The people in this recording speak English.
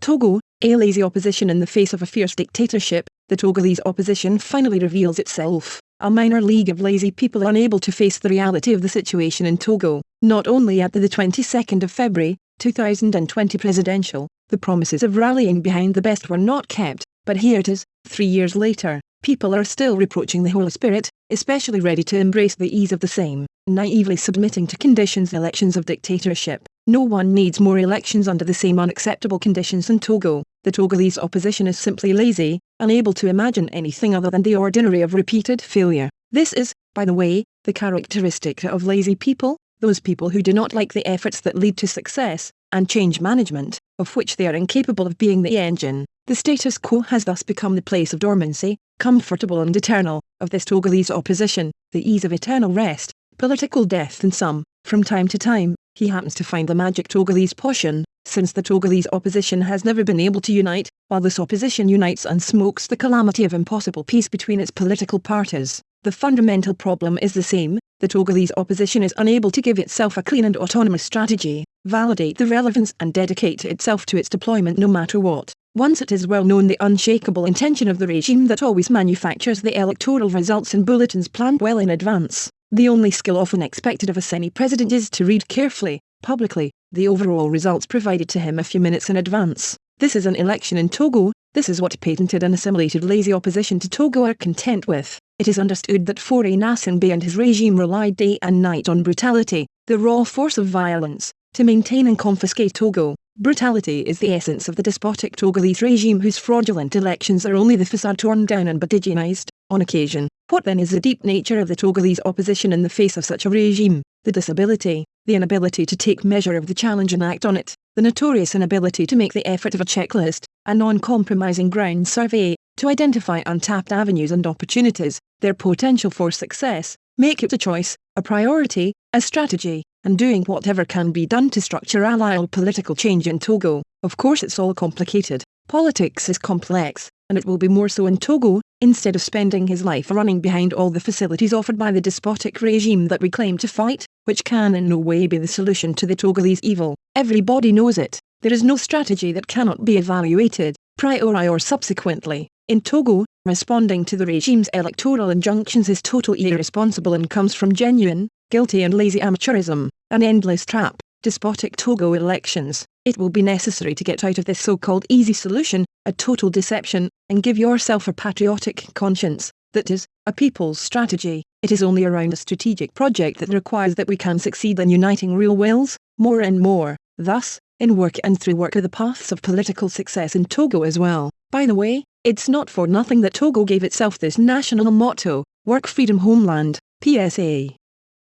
Togo, a lazy opposition in the face of a fierce dictatorship. The Togolese opposition finally reveals itself, a minor league of lazy people unable to face the reality of the situation in Togo. Not only at the 22nd of February, 2020 presidential, the promises of rallying behind the best were not kept, but here it is, 3 years later, people are still reproaching the whole spirit, especially ready to embrace the ease of the same, naively submitting to conditions elections of dictatorship. No one needs more elections under the same unacceptable conditions in Togo. The Togolese opposition is simply lazy, unable to imagine anything other than the ordinary of repeated failure. This is, by the way, the characteristic of lazy people, those people who do not like the efforts that lead to success, and change management, of which they are incapable of being the engine. The status quo has thus become the place of dormancy, comfortable and eternal, of this Togolese opposition, the ease of eternal rest, political death in some. From time to time, he happens to find the magic Togolese potion, since the Togolese opposition has never been able to unite, while this opposition unites and smokes the calamity of impossible peace between its political parties. The fundamental problem is the same: the Togolese opposition is unable to give itself a clean and autonomous strategy, validate the relevance and dedicate itself to its deployment no matter what. Once it is well known the unshakable intention of the regime that always manufactures the electoral results in bulletins planned well in advance. The only skill often expected of a semi-president is to read carefully, publicly, the overall results provided to him a few minutes in advance. This is an election in Togo. This is what patented and assimilated lazy opposition to Togo are content with. It is understood that Faure Gnassingbé and his regime relied day and night on brutality, the raw force of violence, to maintain and confiscate Togo. Brutality is the essence of the despotic Togolese regime, whose fraudulent elections are only the facade torn down and badigeonized, on occasion. What then is the deep nature of the Togolese opposition in the face of such a regime? The disability, the inability to take measure of the challenge and act on it, the notorious inability to make the effort of a checklist, a non-compromising ground survey, to identify untapped avenues and opportunities, their potential for success, make it a choice, a priority, a strategy, and doing whatever can be done to structure allied political change in Togo. Of course it's all complicated. Politics is complex, and it will be more so in Togo. Instead of spending his life running behind all the facilities offered by the despotic regime that we claim to fight, which can in no way be the solution to the Togolese evil. Everybody knows it. There is no strategy that cannot be evaluated, priori or subsequently. In Togo, responding to the regime's electoral injunctions is totally irresponsible and comes from genuine, guilty and lazy amateurism, an endless trap. Despotic Togo elections. It will be necessary to get out of this so-called easy solution, a total deception, and give yourself a patriotic conscience, that is, a people's strategy. It is only around a strategic project that requires that we can succeed in uniting real wills, more and more. Thus, in work and through work are the paths of political success in Togo as well. By the way, it's not for nothing that Togo gave itself this national motto, Work Freedom Homeland, PSA.